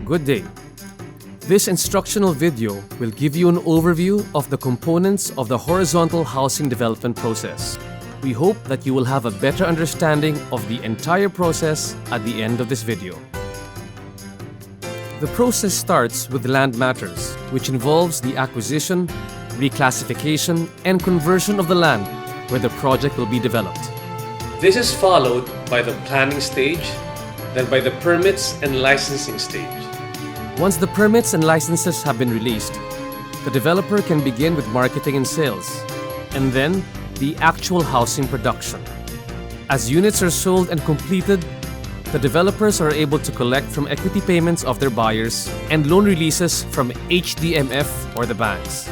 Good day. This instructional video will give you an overview of the components of the horizontal housing development process. We hope that you will have a better understanding of the entire process at the end of this video. The process starts with land matters, which involves the acquisition, reclassification, and conversion of the land where the project will be developed. This is followed by the planning stage, then by the permits and licensing stage. Once the permits and licenses have been released, the developer can begin with marketing and sales, and then the actual housing production. As units are sold and completed, the developers are able to collect from equity payments of their buyers and loan releases from HDMF or the banks.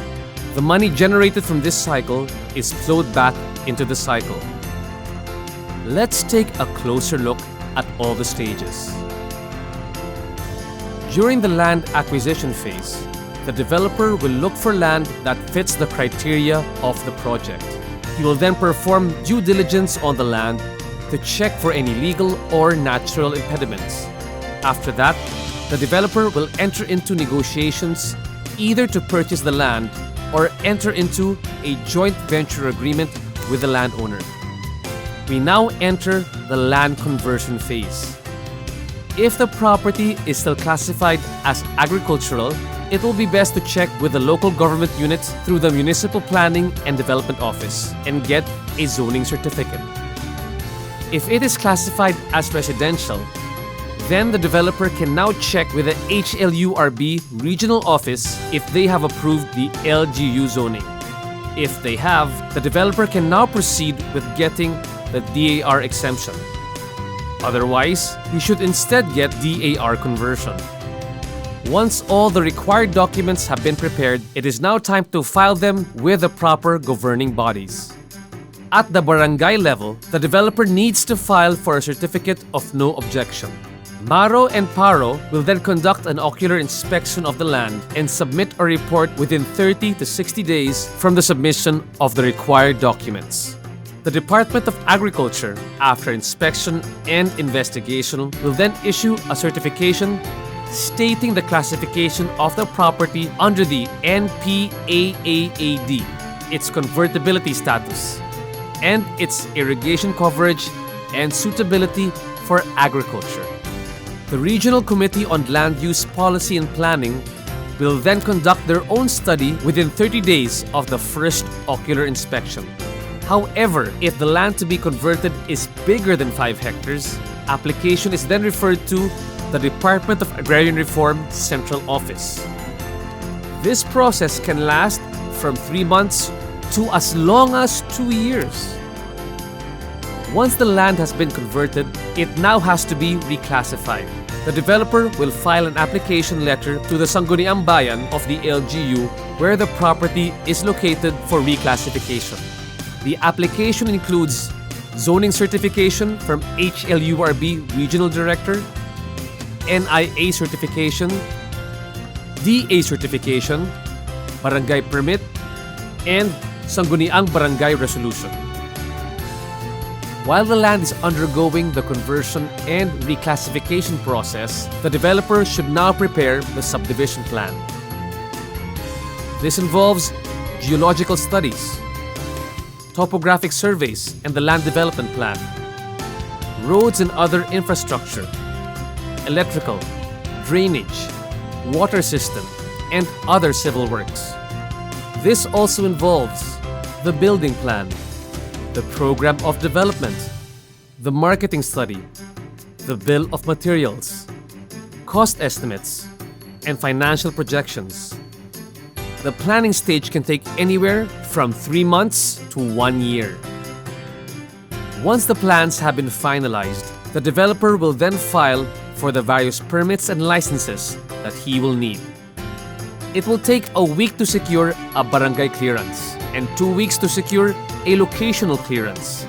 The money generated from this cycle is flowed back into the cycle. Let's take a closer look at all the stages. During the land acquisition phase, the developer will look for land that fits the criteria of the project. He will then perform due diligence on the land to check for any legal or natural impediments. After that, the developer will enter into negotiations either to purchase the land or enter into a joint venture agreement with the landowner. We now enter the land conversion phase. If the property is still classified as agricultural, it will be best to check with the local government units through the Municipal Planning and Development Office and get a zoning certificate. If it is classified as residential, then the developer can now check with the HLURB regional office if they have approved the LGU zoning. If they have, the developer can now proceed with getting the DAR exemption. Otherwise, he should instead get DAR conversion. Once all the required documents have been prepared, it is now time to file them with the proper governing bodies. At the barangay level, the developer needs to file for a certificate of no objection. Maro and Paro will then conduct an ocular inspection of the land and submit a report within 30 to 60 days from the submission of the required documents. The Department of Agriculture, after inspection and investigation, will then issue a certification stating the classification of the property under the NPAAAD, its convertibility status, and its irrigation coverage and suitability for agriculture. The Regional Committee on Land Use Policy and Planning will then conduct their own study within 30 days of the first ocular inspection. However, if the land to be converted is bigger than 5 hectares, application is then referred to the Department of Agrarian Reform Central Office. This process can last from 3 months to as long as 2 years. Once the land has been converted, it now has to be reclassified. The developer will file an application letter to the Sangguniang Bayan of the LGU where the property is located for reclassification. The application includes zoning certification from HLURB Regional Director, NIA certification, DA certification, barangay permit, and Sangguniang Barangay Resolution. While the land is undergoing the conversion and reclassification process, the developer should now prepare the subdivision plan. This involves geological studies, topographic surveys and the land development plan, roads and other infrastructure, electrical, drainage, water system, and other civil works. This also involves the building plan, the program of development, the marketing study, the bill of materials, cost estimates, and financial projections. The planning stage can take anywhere from 3 months to 1 year. Once the plans have been finalized, the developer will then file for the various permits and licenses that he will need. It will take a week to secure a barangay clearance and 2 weeks to secure a locational clearance.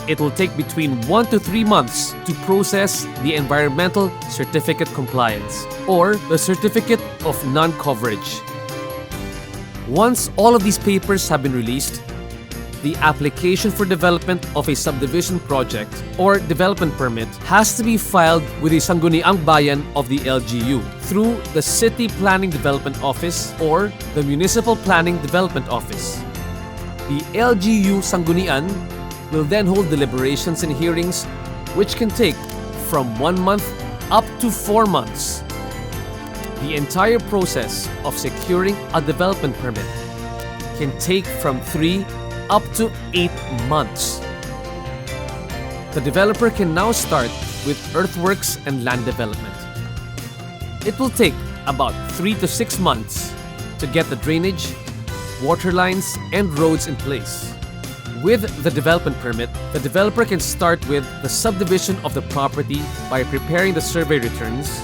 It will take between 1 to 3 months to process the environmental certificate compliance or the certificate of non-coverage. Once all of these papers have been released, the application for development of a subdivision project or development permit has to be filed with the Sangguniang Bayan of the LGU through the City Planning Development Office or the Municipal Planning Development Office. The LGU Sanggunian will then hold deliberations and hearings which can take from 1 month up to 4 months. The entire process of securing a development permit can take from 3 up to 8 months. The developer can now start with earthworks and land development. It will take about 3 to 6 months to get the drainage, water lines, and roads in place. With the development permit, the developer can start with the subdivision of the property by preparing the survey returns,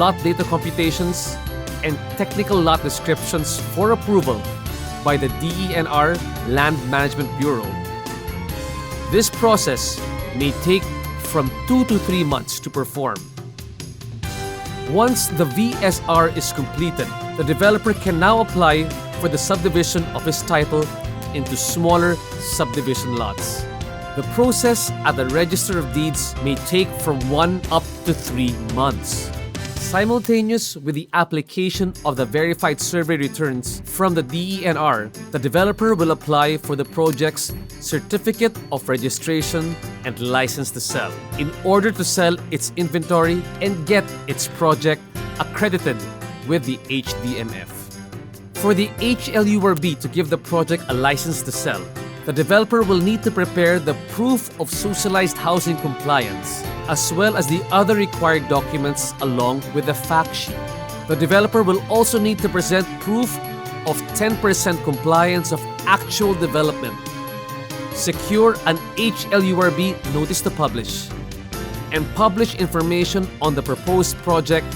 lot data computations, and technical lot descriptions for approval by the DENR Land Management Bureau. This process may take from 2 to 3 months to perform. Once the VSR is completed, the developer can now apply for the subdivision of his title into smaller subdivision lots. The process at the Register of Deeds may take from 1 up to 3 months. Simultaneous with the application of the verified survey returns from the DENR, the developer will apply for the project's Certificate of Registration and License to Sell in order to sell its inventory and get its project accredited with the HDMF. For the HLURB to give the project a license to sell, the developer will need to prepare the Proof of Socialized Housing Compliance, as well as the other required documents along with the fact sheet. The developer will also need to present proof of 10% compliance of actual development, secure an HLURB notice to publish, and publish information on the proposed project,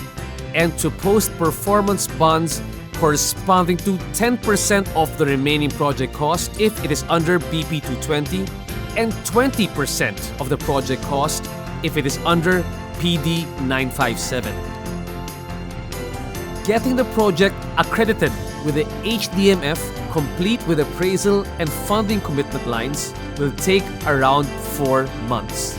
and to post performance bonds corresponding to 10% of the remaining project cost if it is under BP 220 and 20% of the project cost if it is under PD 957. Getting the project accredited with the HDMF, complete with appraisal and funding commitment lines, will take around 4 months.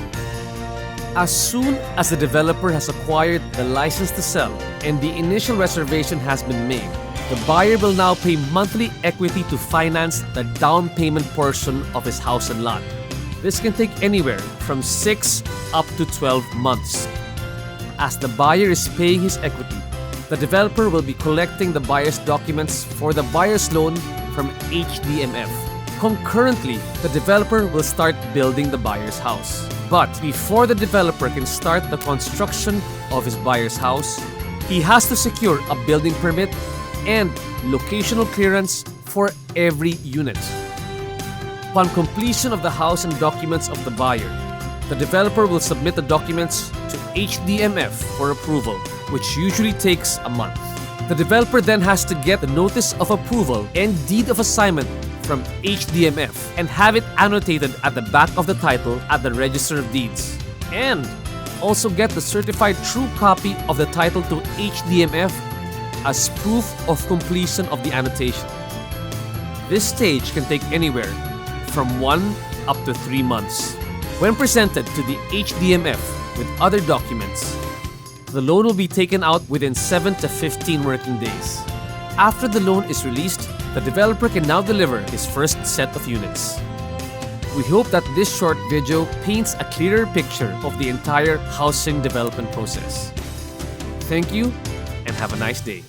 As soon as the developer has acquired the license to sell and the initial reservation has been made, the buyer will now pay monthly equity to finance the down payment portion of his house and lot. This can take anywhere from 6 up to 12 months. As the buyer is paying his equity, the developer will be collecting the buyer's documents for the buyer's loan from HDMF. Concurrently, the developer will start building the buyer's house. But before the developer can start the construction of his buyer's house, he has to secure a building permit and locational clearance for every unit. Upon completion of the house and documents of the buyer, the developer will submit the documents to HDMF for approval, which usually takes a month. The developer then has to get the notice of approval and deed of assignment from HDMF and have it annotated at the back of the title at the Register of Deeds, and also get the certified true copy of the title to HDMF as proof of completion of the annotation. This stage can take anywhere from 1 up to 3 months. When presented to the HDMF with other documents, the loan will be taken out within 7 to 15 working days. After the loan is released, the developer can now deliver his first set of units. We hope that this short video paints a clearer picture of the entire housing development process. Thank you and have a nice day.